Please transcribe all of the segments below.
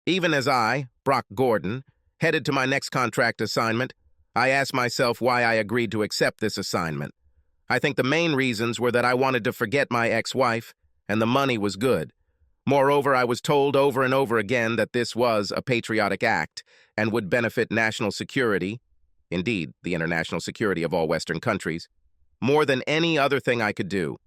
Even as I, Brock Gordon, headed to my next contract assignment, I asked myself why I agreed to accept this assignment. I think the main reasons were that I wanted to forget my ex-wife, and the money was good. Moreover, I was told over and over again that this was a patriotic act and would benefit national security, indeed, the international security of all Western countries, more than any other thing I could do.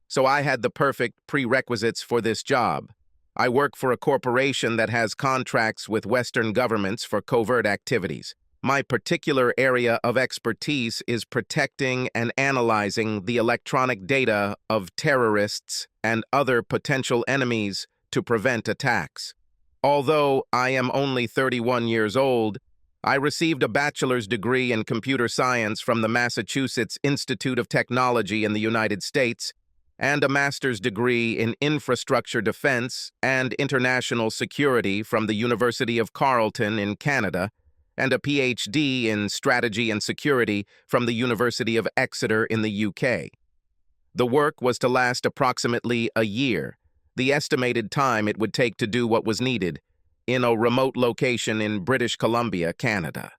So I had the perfect prerequisites for this job. I work for a corporation that has contracts with Western governments for covert activities. My particular area of expertise is protecting and analyzing the electronic data of terrorists and other potential enemies to prevent attacks. Although I am only 31 years old, I received a bachelor's degree in computer science from the Massachusetts Institute of Technology in the United States and a master's degree in infrastructure defense and international security from the University of Carleton in Canada, and a PhD in strategy and security from the University of Exeter in the UK. The work was to last approximately a year, the estimated time it would take to do what was needed, in a remote location in British Columbia, Canada.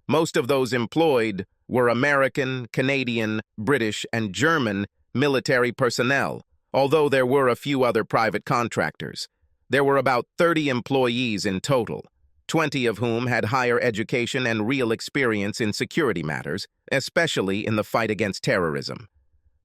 Most of those employed were American, Canadian, British, and German military personnel, although there were a few other private contractors. There were about 30 employees in total, 20 of whom had higher education and real experience in security matters, especially in the fight against terrorism.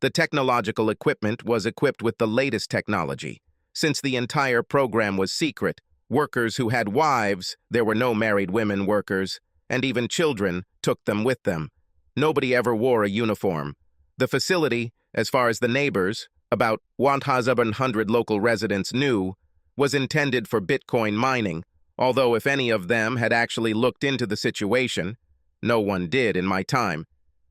The technological equipment was equipped with the latest technology. Since the entire program was secret, workers who had wives, there were no married women workers, and even children took them with them. Nobody ever wore a uniform. The facility, as far as the neighbors, about 100 local residents knew, was intended for Bitcoin mining, although if any of them had actually looked into the situation, no one did in my time,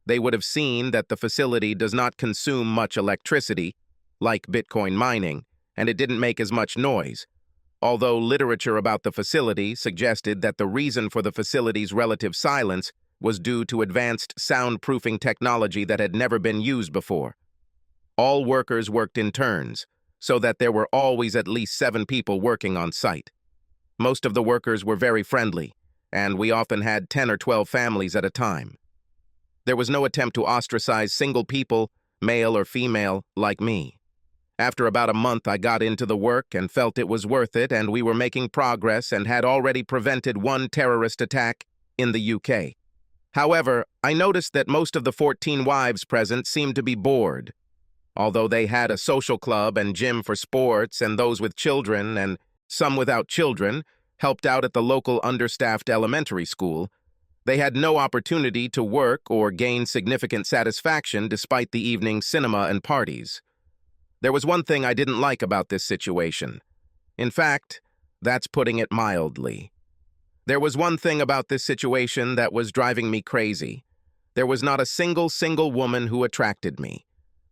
they would have seen that the facility does not consume much electricity, like Bitcoin mining, and it didn't make as much noise. Although literature about the facility suggested that the reason for the facility's relative silence was due to advanced soundproofing technology that had never been used before. All workers worked in turns, so that there were always at least 7 people working on site. Most of the workers were very friendly, and we often had 10 or 12 families at a time. There was no attempt to ostracize single people, male or female, like me. After about a month, I got into the work and felt it was worth it, and we were making progress and had already prevented one terrorist attack in the UK. However, I noticed that most of the 14 wives present seemed to be bored. Although they had a social club and gym for sports, and those with children and some without children helped out at the local understaffed elementary school, they had no opportunity to work or gain significant satisfaction despite the evening cinema and parties. There was one thing I didn't like about this situation. In fact, that's putting it mildly. There was one thing about this situation that was driving me crazy. There was not a single woman who attracted me.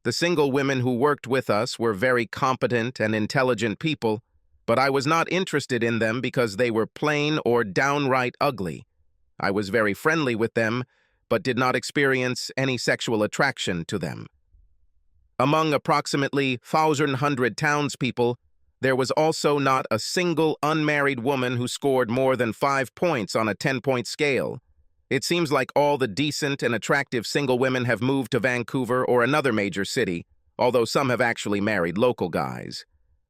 The single women who worked with us were very competent and intelligent people, but I was not interested in them because they were plain or downright ugly. I was very friendly with them, but did not experience any sexual attraction to them. Among approximately 1,100 townspeople, there was also not a single unmarried woman who scored more than 5 points on a 10-point scale. It seems like all the decent and attractive single women have moved to Vancouver or another major city, although some have actually married local guys.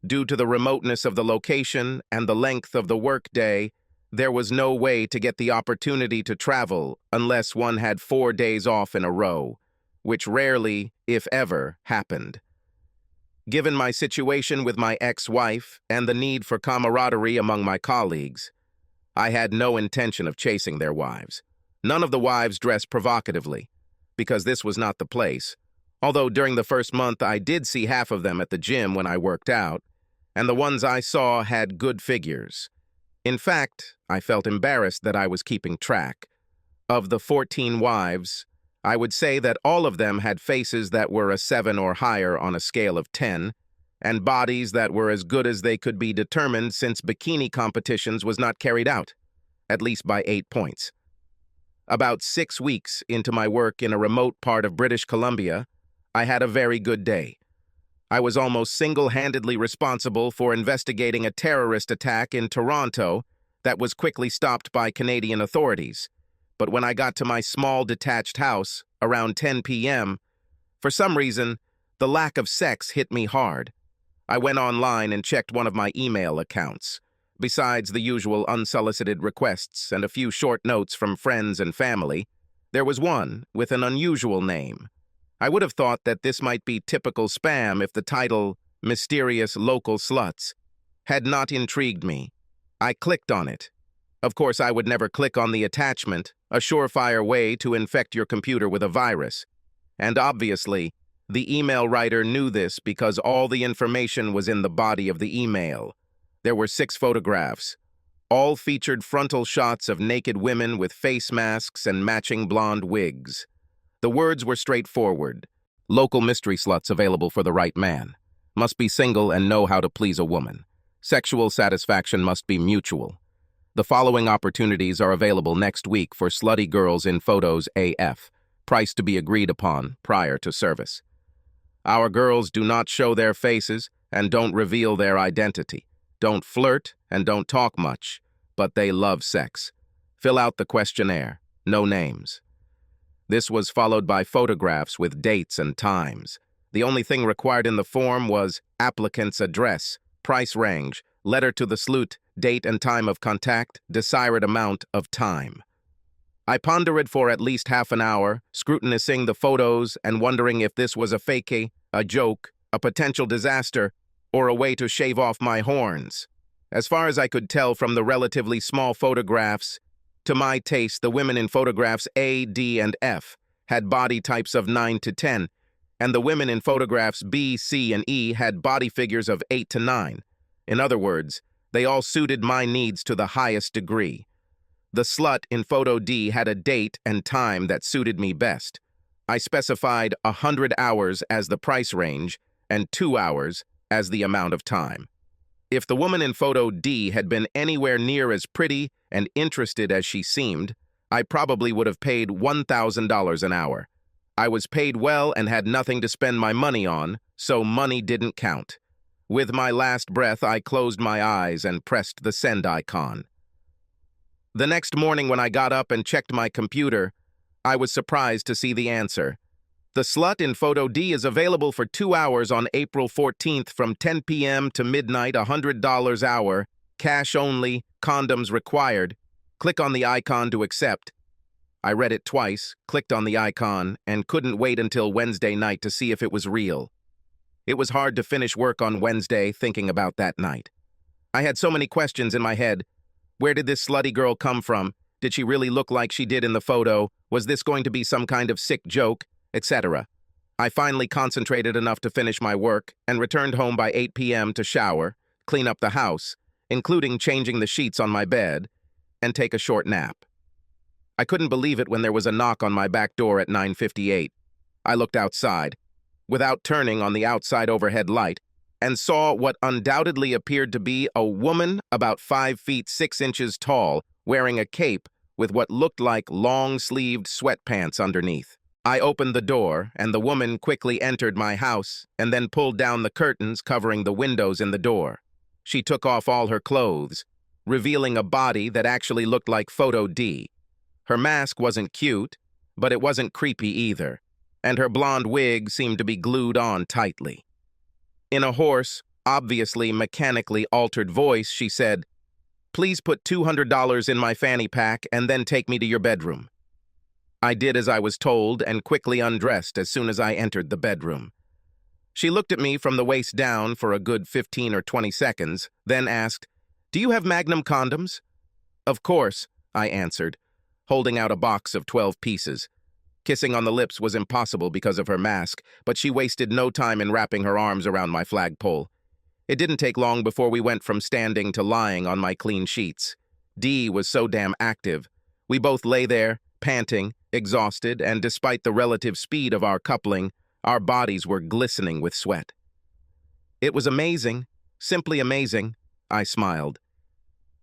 Due to the remoteness of the location and the length of the workday, there was no way to get the opportunity to travel unless one had 4 days off in a row, which rarely, if ever, happened. Given my situation with my ex-wife and the need for camaraderie among my colleagues, I had no intention of chasing their wives. None of the wives dressed provocatively, because this was not the place, although during the first month I did see half of them at the gym when I worked out, and the ones I saw had good figures. In fact, I felt embarrassed that I was keeping track. Of the 14 wives, I would say that all of them had faces that were a 7 or higher on a scale of 10, and bodies that were as good as they could be determined since bikini competitions was not carried out, at least by 8 points. About 6 weeks into my work in a remote part of British Columbia, I had a very good day. I was almost single-handedly responsible for investigating a terrorist attack in Toronto that was quickly stopped by Canadian authorities. But when I got to my small detached house around 10 p.m., for some reason, the lack of sex hit me hard. I went online and checked one of my email accounts. Besides the usual unsolicited requests and a few short notes from friends and family, there was one with an unusual name. I would have thought that this might be typical spam if the title, Mysterious Local Sluts, had not intrigued me. I clicked on it. Of course, I would never click on the attachment, a surefire way to infect your computer with a virus. And obviously, the email writer knew this because all the information was in the body of the email. There were 6 photographs. All featured frontal shots of naked women with face masks and matching blonde wigs. The words were straightforward. Local mystery sluts available for the right man. Must be single and know how to please a woman. Sexual satisfaction must be mutual. The following opportunities are available next week for slutty girls in photos AF. Price to be agreed upon prior to service. Our girls do not show their faces and don't reveal their identity. Don't flirt and don't talk much, but they love sex. Fill out the questionnaire. No names. This was followed by photographs with dates and times. The only thing required in the form was applicant's address, price range, letter to the slut, date and time of contact, desired amount of time. I pondered for at least half an hour, scrutinizing the photos and wondering if this was a fake, a joke, a potential disaster, or a way to shave off my horns. As far as I could tell from the relatively small photographs, to my taste, the women in photographs A, D, and F had body types of 9 to 10, and the women in photographs B, C, and E had body figures of 8 to 9. In other words, they all suited my needs to the highest degree. The slut in photo D had a date and time that suited me best. I specified 100 hours as the price range and 2 hours as the amount of time. If the woman in photo D had been anywhere near as pretty and interested as she seemed, I probably would have paid $1,000 an hour. I was paid well and had nothing to spend my money on, so money didn't count. With my last breath, I closed my eyes and pressed the send icon. The next morning when I got up and checked my computer, I was surprised to see the answer. The slut in photo D is available for 2 hours on April 14th from 10 p.m. to midnight, $100 hour, cash only, condoms required. Click on the icon to accept. I read it twice, clicked on the icon, and couldn't wait until Wednesday night to see if it was real. It was hard to finish work on Wednesday thinking about that night. I had so many questions in my head. Where did this slutty girl come from? Did she really look like she did in the photo? Was this going to be some kind of sick joke? Etc. I finally concentrated enough to finish my work and returned home by 8 p.m. to shower, clean up the house, including changing the sheets on my bed, and take a short nap. I couldn't believe it when there was a knock on my back door at 9:58. I looked outside, without turning on the outside overhead light, and saw what undoubtedly appeared to be a woman about 5 feet 6 inches tall, wearing a cape with what looked like long-sleeved sweatpants underneath. I opened the door, and the woman quickly entered my house and then pulled down the curtains covering the windows in the door. She took off all her clothes, revealing a body that actually looked like photo D. Her mask wasn't cute, but it wasn't creepy either, and her blonde wig seemed to be glued on tightly. In a hoarse, obviously mechanically altered voice, she said, "Please put $200 in my fanny pack and then take me to your bedroom." I did as I was told and quickly undressed as soon as I entered the bedroom. She looked at me from the waist down for a good 15 or 20 seconds, then asked, "Do you have Magnum condoms?" "Of course," I answered, holding out a box of 12 pieces. Kissing on the lips was impossible because of her mask, but she wasted no time in wrapping her arms around my flagpole. It didn't take long before we went from standing to lying on my clean sheets. D was so damn active. We both lay there, panting, exhausted, and despite the relative speed of our coupling, our bodies were glistening with sweat. It was amazing, simply amazing, I smiled.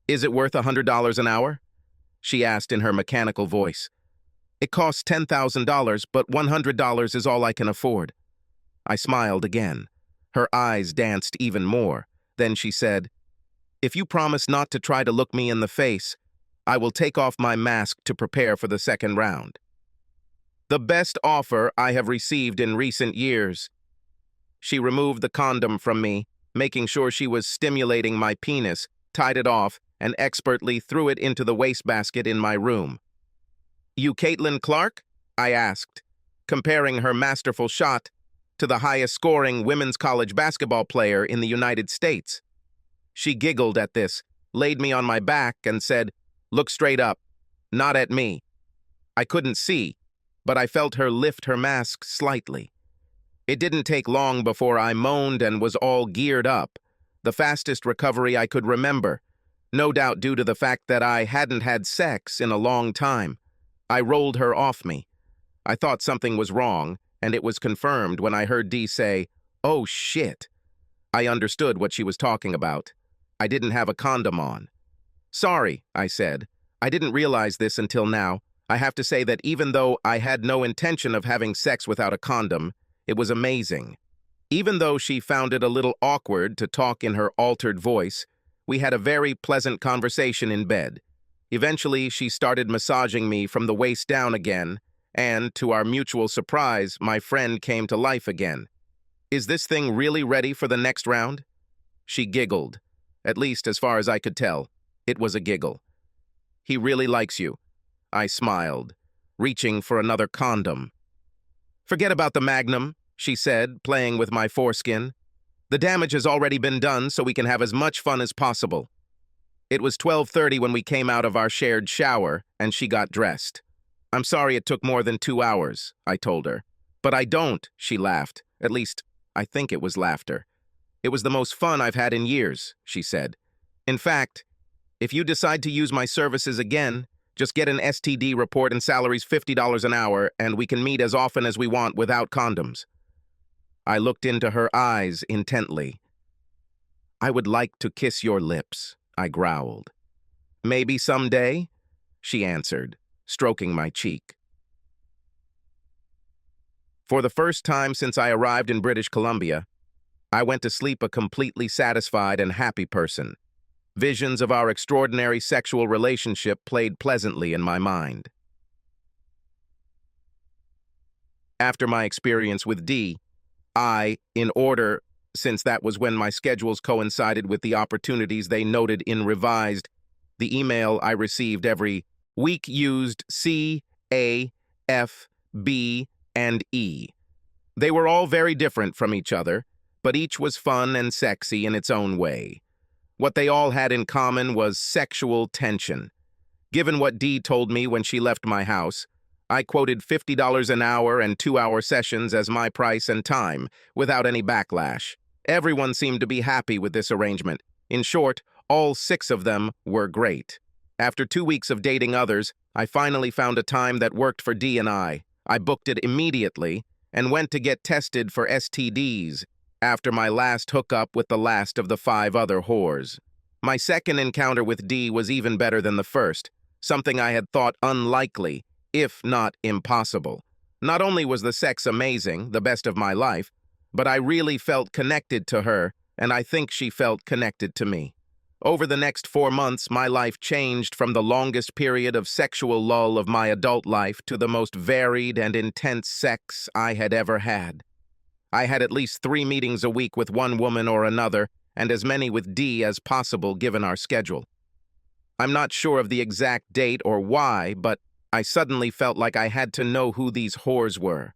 "Is it worth $100 an hour?" she asked in her mechanical voice. "It costs $10,000, but $100 is all I can afford." I smiled again. Her eyes danced even more. Then she said, If you promise not to try to look me in the face, I will take off my mask to prepare for the second round. The best offer I have received in recent years. She removed the condom from me, making sure she was stimulating my penis, tied it off, and expertly threw it into the wastebasket in my room. "You Caitlin Clark?" I asked, comparing her masterful shot to the highest-scoring women's college basketball player in the United States. She giggled at this, laid me on my back, and said, "Look straight up, not at me." I couldn't see, but I felt her lift her mask slightly. It didn't take long before I moaned and was all geared up, the fastest recovery I could remember, no doubt due to the fact that I hadn't had sex in a long time. I rolled her off me. I thought something was wrong, and it was confirmed when I heard Dee say, "Oh shit." I understood what she was talking about. I didn't have a condom on. "Sorry," I said. "I didn't realize this until now. I have to say that even though I had no intention of having sex without a condom, it was amazing." Even though she found it a little awkward to talk in her altered voice, we had a very pleasant conversation in bed. Eventually, she started massaging me from the waist down again, and, to our mutual surprise, my friend came to life again. "Is this thing really ready for the next round?" She giggled. At least, as far as I could tell, it was a giggle. "He really likes you." I smiled, reaching for another condom. "Forget about the Magnum," she said, playing with my foreskin. "The damage has already been done, so we can have as much fun as possible." It was 12:30 when we came out of our shared shower, and she got dressed. "I'm sorry it took more than 2 hours," I told her. "But I don't," she laughed. At least, I think it was laughter. "It was the most fun I've had in years," she said. "In fact, if you decide to use my services again, just get an STD report and salary's $50 an hour, and we can meet as often as we want without condoms." I looked into her eyes intently. "I would like to kiss your lips," I growled. "Maybe someday," she answered, stroking my cheek. For the first time since I arrived in British Columbia, I went to sleep a completely satisfied and happy person. Visions of our extraordinary sexual relationship played pleasantly in my mind. After my experience with Dee, since that was when my schedules coincided with the opportunities they noted in revised, the email I received every week used C, A, F, B, and E. They were all very different from each other, but each was fun and sexy in its own way. What they all had in common was sexual tension. Given what Dee told me when she left my house, I quoted $50 an hour and 2-hour sessions as my price and time, without any backlash. Everyone seemed to be happy with this arrangement. In short, all 6 of them were great. After 2 weeks of dating others, I finally found a time that worked for Dee and I. I booked it immediately and went to get tested for STDs after my last hookup with the last of the 5 other whores. My second encounter with Dee was even better than the first, something I had thought unlikely, if not impossible. Not only was the sex amazing, the best of my life, but I really felt connected to her, and I think she felt connected to me. Over the next 4 months, my life changed from the longest period of sexual lull of my adult life to the most varied and intense sex I had ever had. I had at least 3 meetings a week with one woman or another, and as many with Dee as possible given our schedule. I'm not sure of the exact date or why, but I suddenly felt like I had to know who these whores were.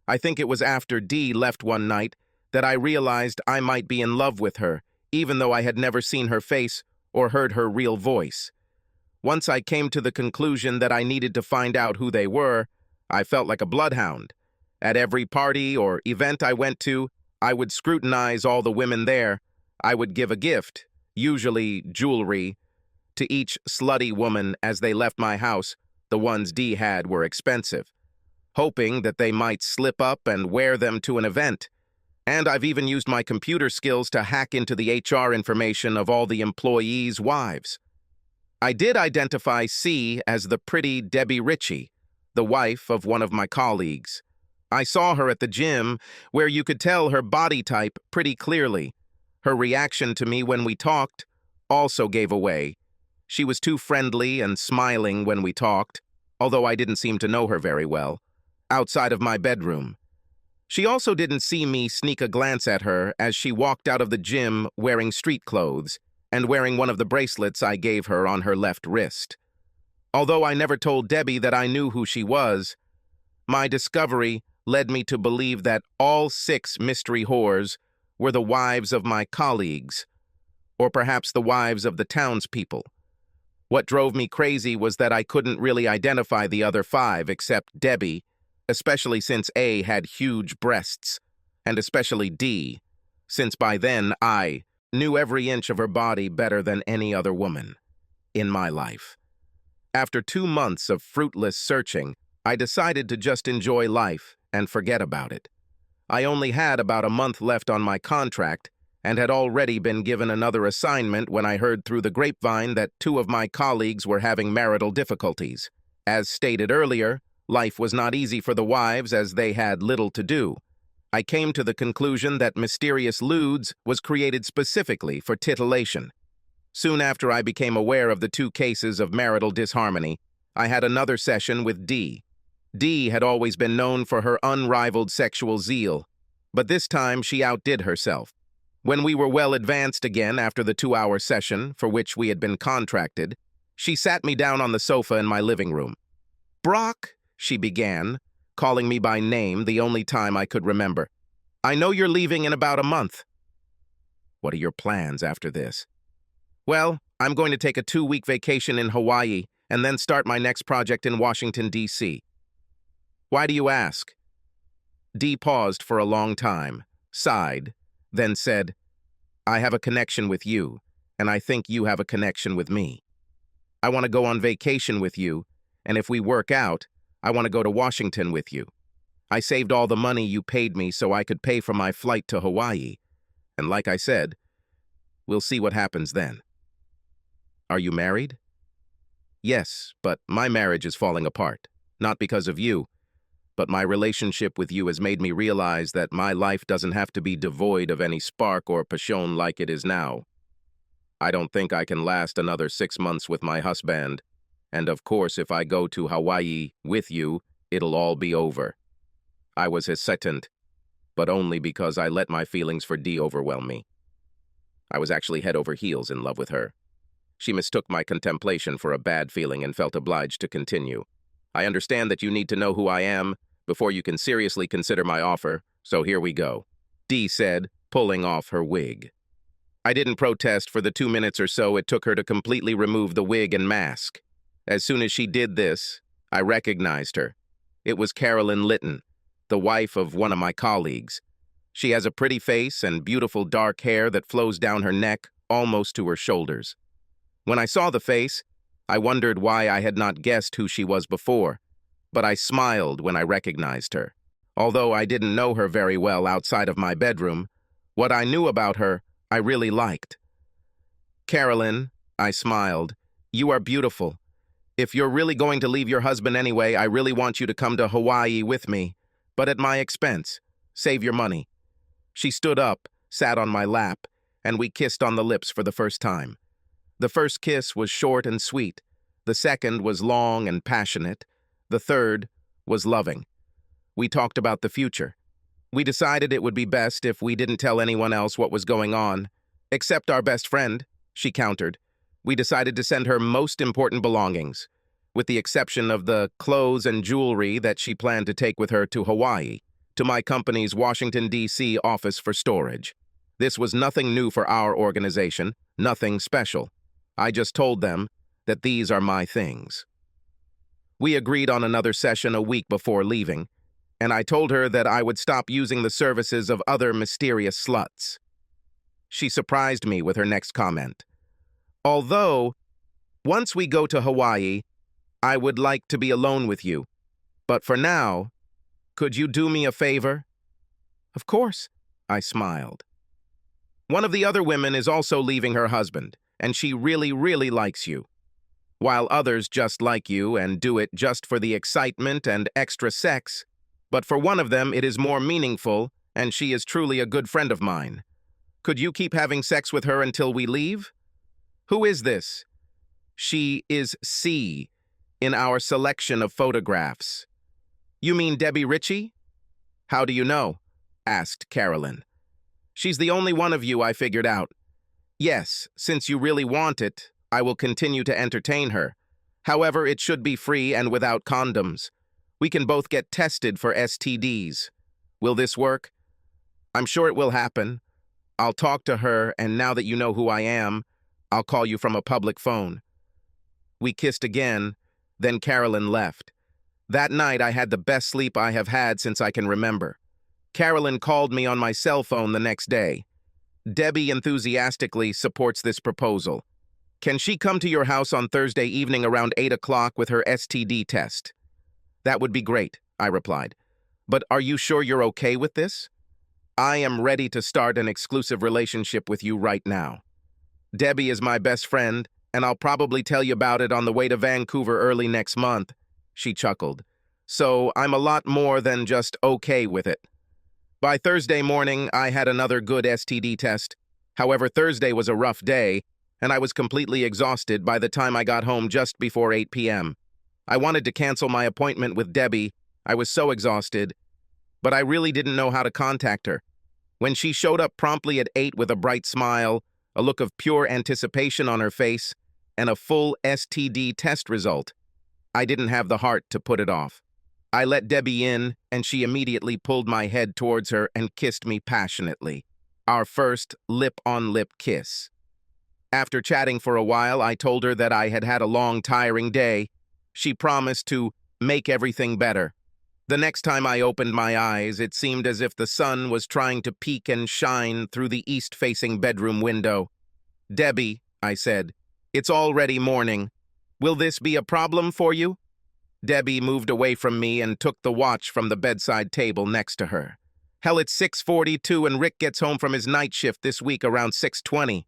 I think it was after Dee left one night that I realized I might be in love with her, even though I had never seen her face or heard her real voice. Once I came to the conclusion that I needed to find out who they were, I felt like a bloodhound. At every party or event I went to, I would scrutinize all the women there. I would give a gift, usually jewelry, to each slutty woman as they left my house. The ones Dee had were expensive, hoping that they might slip up and wear them to an event. And I've even used my computer skills to hack into the HR information of all the employees' wives. I did identify C as the pretty Debbie Ritchie, the wife of one of my colleagues. I saw her at the gym, where you could tell her body type pretty clearly. Her reaction to me when we talked also gave away. She was too friendly and smiling when we talked, although I didn't seem to know her very well, outside of my bedroom. She also didn't see me sneak a glance at her as she walked out of the gym wearing street clothes and wearing one of the bracelets I gave her on her left wrist. Although I never told Debbie that I knew who she was, my discovery led me to believe that all 6 mystery whores were the wives of my colleagues, or perhaps the wives of the townspeople. What drove me crazy was that I couldn't really identify the other 5 except Debbie, especially since A had huge breasts, and especially D, since by then I knew every inch of her body better than any other woman in my life. After 2 months of fruitless searching, I decided to just enjoy life and forget about it. I only had about a month left on my contract and had already been given another assignment when I heard through the grapevine that 2 of my colleagues were having marital difficulties. As stated earlier, life was not easy for the wives as they had little to do. I came to the conclusion that Mysterious Ludes was created specifically for titillation. Soon after I became aware of the 2 cases of marital disharmony, I had another session with D. D had always been known for her unrivaled sexual zeal, but this time she outdid herself. When we were well advanced again after the 2-hour session for which we had been contracted, she sat me down on the sofa in my living room. "Brock," she began, calling me by name the only time I could remember. "I know you're leaving in about a month." "What are your plans after this?" "Well, I'm going to take a 2-week vacation in Hawaii and then start my next project in Washington, D.C. "Why do you ask?" D paused for a long time, sighed, then said, "I have a connection with you, and I think you have a connection with me. I want to go on vacation with you, and if we work out, I want to go to Washington with you. I saved all the money you paid me so I could pay for my flight to Hawaii, and like I said, we'll see what happens then." "Are you married?" "Yes, but my marriage is falling apart, not because of you, but my relationship with you has made me realize that my life doesn't have to be devoid of any spark or passion like it is now. I don't think I can last another 6 months with my husband, and of course if I go to Hawaii with you, it'll all be over." I was hesitant, but only because I let my feelings for D overwhelm me. I was actually head over heels in love with her. She mistook my contemplation for a bad feeling and felt obliged to continue. "I understand that you need to know who I am before you can seriously consider my offer, so here we go," D said, pulling off her wig. I didn't protest for the 2 minutes or so it took her to completely remove the wig and mask. As soon as she did this, I recognized her. It was Carolyn Litton, the wife of one of my colleagues. She has a pretty face and beautiful dark hair that flows down her neck almost to her shoulders. When I saw the face, I wondered why I had not guessed who she was before, but I smiled when I recognized her. Although I didn't know her very well outside of my bedroom, what I knew about her, I really liked. "Carolyn," I smiled, "you are beautiful. If you're really going to leave your husband anyway, I really want you to come to Hawaii with me, but at my expense. Save your money." She stood up, sat on my lap, and we kissed on the lips for the first time. The first kiss was short and sweet. The second was long and passionate. The third was loving. We talked about the future. We decided it would be best if we didn't tell anyone else what was going on. "Except our best friend," she countered. We decided to send her most important belongings, with the exception of the clothes and jewelry that she planned to take with her to Hawaii, to my company's Washington, D.C. office for storage. This was nothing new for our organization, nothing special. I just told them that these are my things. We agreed on another session a week before leaving, and I told her that I would stop using the services of other mysterious sluts. She surprised me with her next comment. "Although, once we go to Hawaii, I would like to be alone with you. But for now, could you do me a favor?" "Of course," I smiled. "One of the other women is also leaving her husband, and she really, really likes you. While others just like you and do it just for the excitement and extra sex, but for one of them it is more meaningful, and she is truly a good friend of mine. Could you keep having sex with her until we leave?" Who is this? She is C in our selection of photographs. You mean Debbie Ritchie? How do you know? Asked Carolyn. She's the only one of you I figured out. Yes, since you really want it, I will continue to entertain her. However, it should be free and without condoms. We can both get tested for STDs. Will this work? I'm sure it will happen. I'll talk to her, and now that you know who I am, I'll call you from a public phone. We kissed again, then Carolyn left. That night, I had the best sleep I have had since I can remember. Carolyn called me on my cell phone the next day. Debbie enthusiastically supports this proposal. Can she come to your house on Thursday evening around 8 o'clock with her STD test? That would be great, I replied. But are you sure you're okay with this? I am ready to start an exclusive relationship with you right now. Debbie is my best friend, and I'll probably tell you about it on the way to Vancouver early next month, she chuckled. So I'm a lot more than just okay with it. By Thursday morning, I had another good STD test. However, Thursday was a rough day, and I was completely exhausted by the time I got home just before 8 p.m. I wanted to cancel my appointment with Debbie. I was so exhausted, but I really didn't know how to contact her. When she showed up promptly at 8 with a bright smile, a look of pure anticipation on her face, and a full STD test result, I didn't have the heart to put it off. I let Debbie in, and she immediately pulled my head towards her and kissed me passionately. Our first lip-on-lip kiss. After chatting for a while, I told her that I had had a long, tiring day. She promised to make everything better. The next time I opened my eyes, it seemed as if the sun was trying to peek and shine through the east-facing bedroom window. Debbie, I said, it's already morning. Will this be a problem for you? Debbie moved away from me and took the watch from the bedside table next to her. Hell, it's 6:42 and Rick gets home from his night shift this week around 6:20.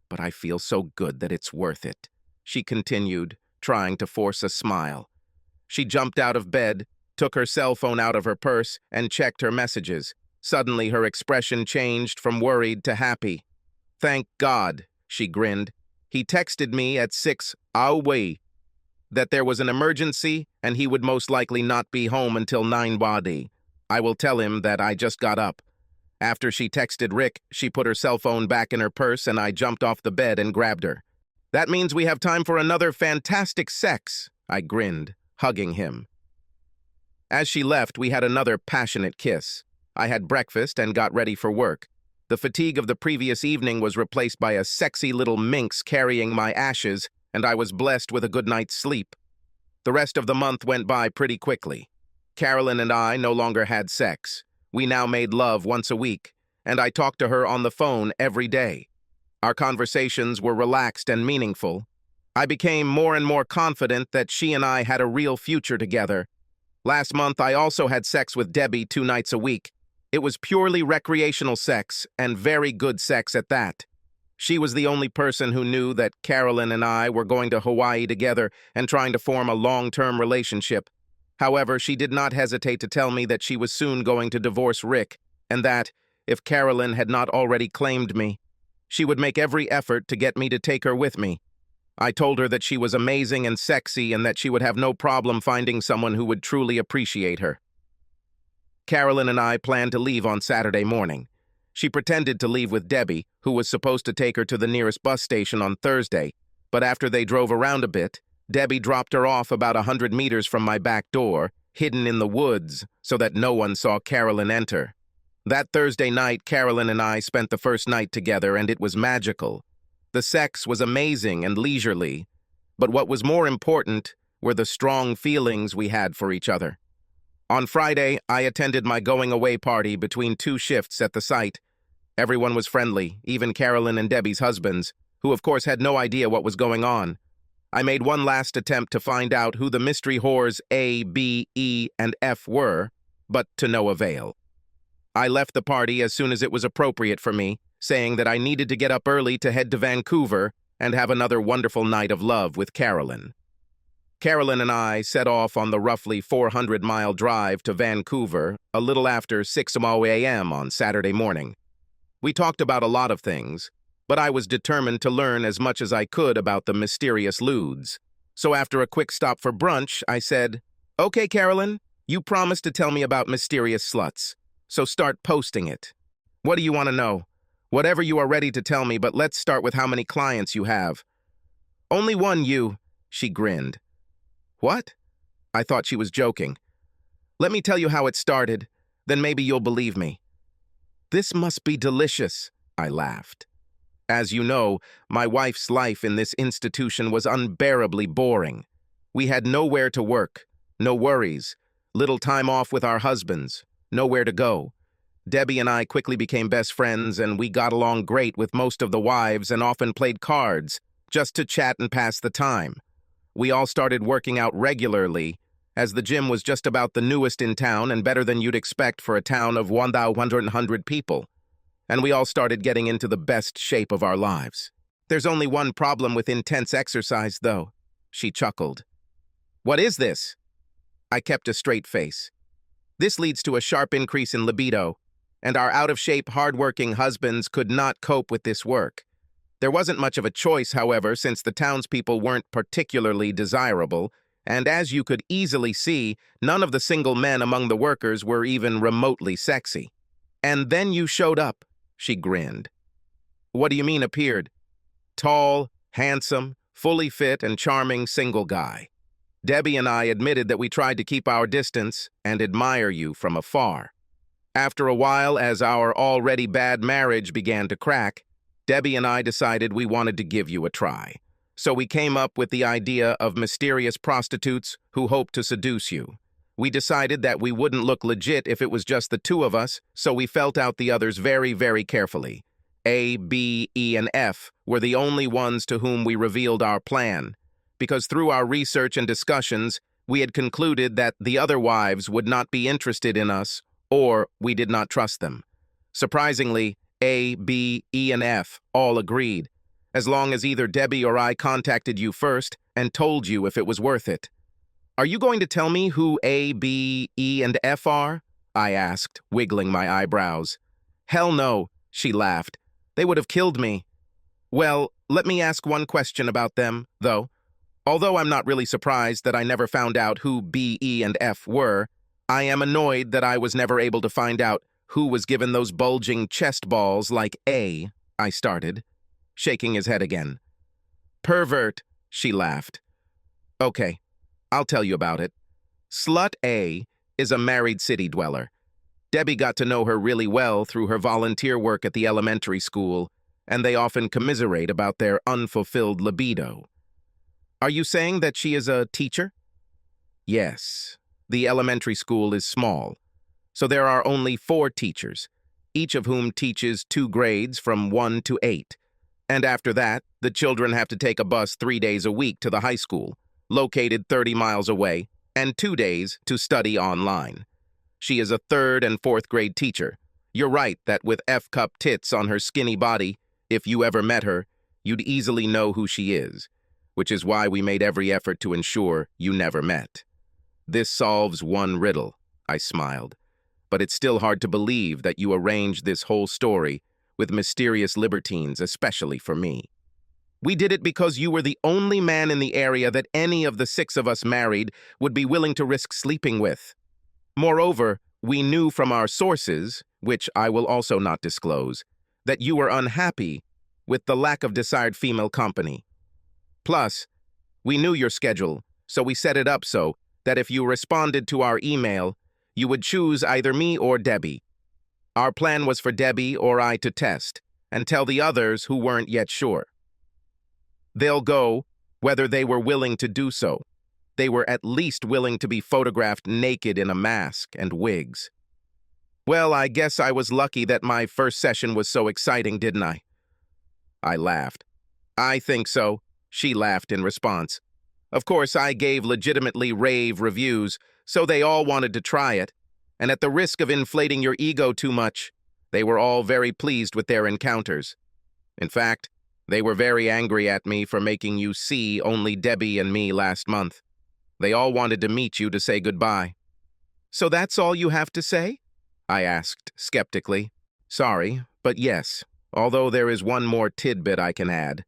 But I feel so good that it's worth it, she continued, trying to force a smile. She jumped out of bed, took her cell phone out of her purse, and checked her messages. Suddenly, her expression changed from worried to happy. Thank God, she grinned. He texted me at 6:00 that there was an emergency and he would most likely not be home until 9:00. I will tell him that I just got up. After she texted Rick, she put her cell phone back in her purse and I jumped off the bed and grabbed her. That means we have time for another fantastic sex, I grinned, hugging him. As she left, we had another passionate kiss. I had breakfast and got ready for work. The fatigue of the previous evening was replaced by a sexy little minx carrying my ashes, and I was blessed with a good night's sleep. The rest of the month went by pretty quickly. Carolyn and I no longer had sex. We now made love once a week, and I talked to her on the phone every day. Our conversations were relaxed and meaningful. I became more and more confident that she and I had a real future together. Last month, I also had sex with Debbie 2 nights a week. It was purely recreational sex, and very good sex at that. She was the only person who knew that Carolyn and I were going to Hawaii together and trying to form a long-term relationship. However, she did not hesitate to tell me that she was soon going to divorce Rick, and that, if Carolyn had not already claimed me, she would make every effort to get me to take her with me. I told her that she was amazing and sexy and that she would have no problem finding someone who would truly appreciate her. Carolyn and I planned to leave on Saturday morning. She pretended to leave with Debbie, who was supposed to take her to the nearest bus station on Thursday, but after they drove around a bit, Debbie dropped her off about 100 meters from my back door, hidden in the woods, so that no one saw Carolyn enter. That Thursday night, Carolyn and I spent the first night together, and it was magical. The sex was amazing and leisurely, but what was more important were the strong feelings we had for each other. On Friday, I attended my going-away party between 2 shifts at the site. Everyone was friendly, even Carolyn and Debbie's husbands, who of course had no idea what was going on. I made one last attempt to find out who the mystery whores A, B, E, and F were, but to no avail. I left the party as soon as it was appropriate for me, saying that I needed to get up early to head to Vancouver and have another wonderful night of love with Carolyn. Carolyn and I set off on the roughly 400-mile drive to Vancouver a little after 6:00 a.m. on Saturday morning. We talked about a lot of things. but I was determined to learn as much as I could about the mysterious lewds. So after a quick stop for brunch, I said, "Okay, Carolyn, you promised to tell me about mysterious sluts, so start posting it. What do you want to know? Whatever you are ready to tell me, but let's start with how many clients you have." "Only one, you," she grinned. "What?" I thought she was joking. "Let me tell you how it started, then maybe you'll believe me." "This must be delicious," I laughed. As you know, my wife's life in this institution was unbearably boring. We had nowhere to work, no worries, little time off with our husbands, nowhere to go. Debbie and I quickly became best friends, and we got along great with most of the wives and often played cards, just to chat and pass the time. We all started working out regularly, as the gym was just about the newest in town and better than you'd expect for a town of 1,100 people. And we all started getting into the best shape of our lives. "There's only one problem with intense exercise, though," she chuckled. "What is this?" I kept a straight face. "This leads to a sharp increase in libido, and our out-of-shape, hard-working husbands could not cope with this work. There wasn't much of a choice, however, since the townspeople weren't particularly desirable, and as you could easily see, none of the single men among the workers were even remotely sexy. And then you showed up," she grinned. "What do you mean appeared?" "Tall, handsome, fully fit, and charming single guy. Debbie and I admitted that we tried to keep our distance and admire you from afar. After a while, as our already bad marriage began to crack, Debbie and I decided we wanted to give you a try. So we came up with the idea of mysterious prostitutes who hoped to seduce you. We decided that we wouldn't look legit if it was just the two of us, so we felt out the others very, very carefully. A, B, E, and F were the only ones to whom we revealed our plan, because through our research and discussions, we had concluded that the other wives would not be interested in us, or we did not trust them. Surprisingly, A, B, E, and F all agreed, as long as either Debbie or I contacted you first and told you if it was worth it. "Are you going to tell me who A, B, E, and F are?" I asked, wiggling my eyebrows. "Hell no," she laughed. "They would have killed me." "Well, let me ask one question about them, though. Although I'm not really surprised that I never found out who B, E, and F were, I am annoyed that I was never able to find out who was given those bulging chest balls like A," I started, shaking his head again. "Pervert," she laughed. "Okay, I'll tell you about it. Slut A is a married city dweller. Debbie got to know her really well through her volunteer work at the elementary school, and they often commiserate about their unfulfilled libido." "Are you saying that she is a teacher?" "Yes. The elementary school is small, so there are only 4 teachers, each of whom teaches 2 grades from 1 to 8. And after that, the children have to take a bus 3 days a week to the high school, located 30 miles away, and 2 days to study online. She is a 3rd and 4th grade teacher. You're right that with F-cup tits on her skinny body, if you ever met her, you'd easily know who she is, which is why we made every effort to ensure you never met. This solves one riddle," I smiled, "but it's still hard to believe that you arranged this whole story with mysterious libertines, especially for me." "We did it because you were the only man in the area that any of the 6 of us married would be willing to risk sleeping with. Moreover, we knew from our sources, which I will also not disclose, that you were unhappy with the lack of desired female company. Plus, we knew your schedule, so we set it up so that if you responded to our email, you would choose either me or Debbie. Our plan was for Debbie or I to test, and tell the others who weren't yet sure. They'll go, whether they were willing to do so. They were at least willing to be photographed naked in a mask and wigs. Well, I guess I was lucky that my first session was so exciting, didn't I?" I laughed. "I think so," she laughed in response. "Of course, I gave legitimately rave reviews, so they all wanted to try it, and at the risk of inflating your ego too much, they were all very pleased with their encounters. In fact, they were very angry at me for making you see only Debbie and me last month. They all wanted to meet you to say goodbye." "So that's all you have to say?" I asked skeptically. "Sorry, but yes. Although there is one more tidbit I can add.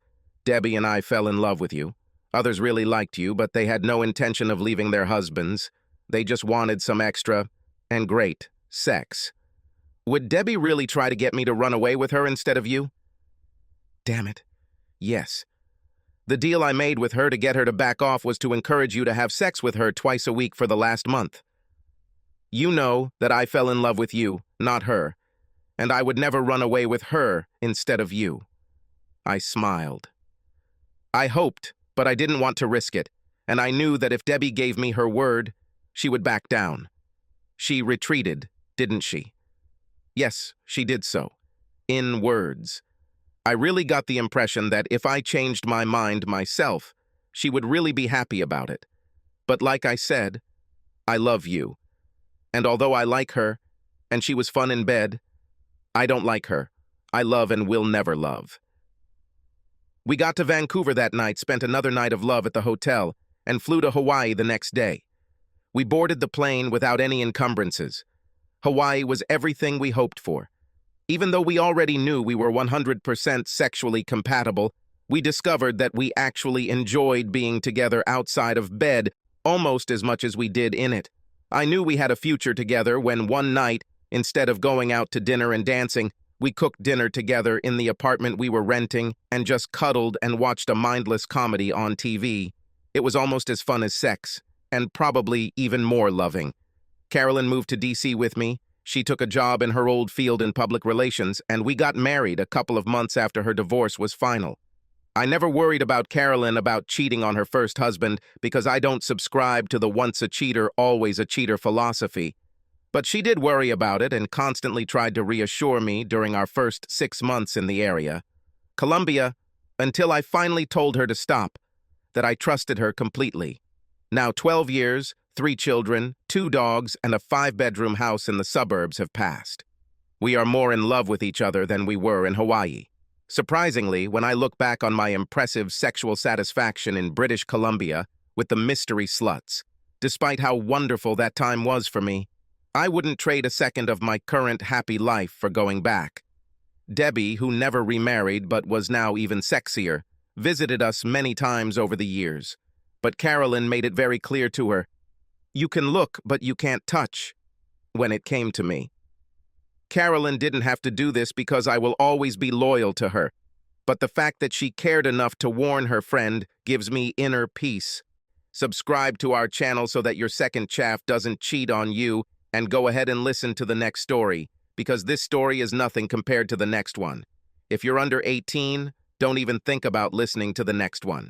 Debbie and I fell in love with you. Others really liked you, but they had no intention of leaving their husbands. They just wanted some extra, and great, sex. Would Debbie really try to get me to run away with her instead of you? Damn it. Yes. The deal I made with her to get her to back off was to encourage you to have sex with her twice a week for the last month. You know that I fell in love with you, not her, and I would never run away with her instead of you. I smiled. I hoped, but I didn't want to risk it, and I knew that if Debbie gave me her word, she would back down. She retreated, didn't she? Yes, she did so. In words. I really got the impression that if I changed my mind myself, she would really be happy about it. But like I said, I love you. And although I like her, and she was fun in bed, I don't like her. I love and will never love. We got to Vancouver that night, spent another night of love at the hotel, and flew to Hawaii the next day. We boarded the plane without any encumbrances. Hawaii was everything we hoped for. Even though we already knew we were 100% sexually compatible, we discovered that we actually enjoyed being together outside of bed almost as much as we did in it. I knew we had a future together when one night, instead of going out to dinner and dancing, we cooked dinner together in the apartment we were renting and just cuddled and watched a mindless comedy on TV. It was almost as fun as sex, and probably even more loving. Carolyn moved to D.C. with me. She took a job in her old field in public relations, and we got married a couple of months after her divorce was final. I never worried about Carolyn about cheating on her first husband because I don't subscribe to the once a cheater, always a cheater philosophy. But she did worry about it and constantly tried to reassure me during our first 6 months in the area. Columbia, until I finally told her to stop, that I trusted her completely. Now 12 years, 3 children, 2 dogs, and a 5-bedroom house in the suburbs have passed. We are more in love with each other than we were in Hawaii. Surprisingly, when I look back on my impressive sexual satisfaction in British Columbia with the mystery sluts, despite how wonderful that time was for me, I wouldn't trade a second of my current happy life for going back. Debbie, who never remarried but was now even sexier, visited us many times over the years. But Carolyn made it very clear to her, "You can look, but you can't touch," when it came to me. Carolyn didn't have to do this because I will always be loyal to her, but the fact that she cared enough to warn her friend gives me inner peace. Subscribe to our channel so that your second chaff doesn't cheat on you, and go ahead and listen to the next story, because this story is nothing compared to the next one. If you're under 18, don't even think about listening to the next one.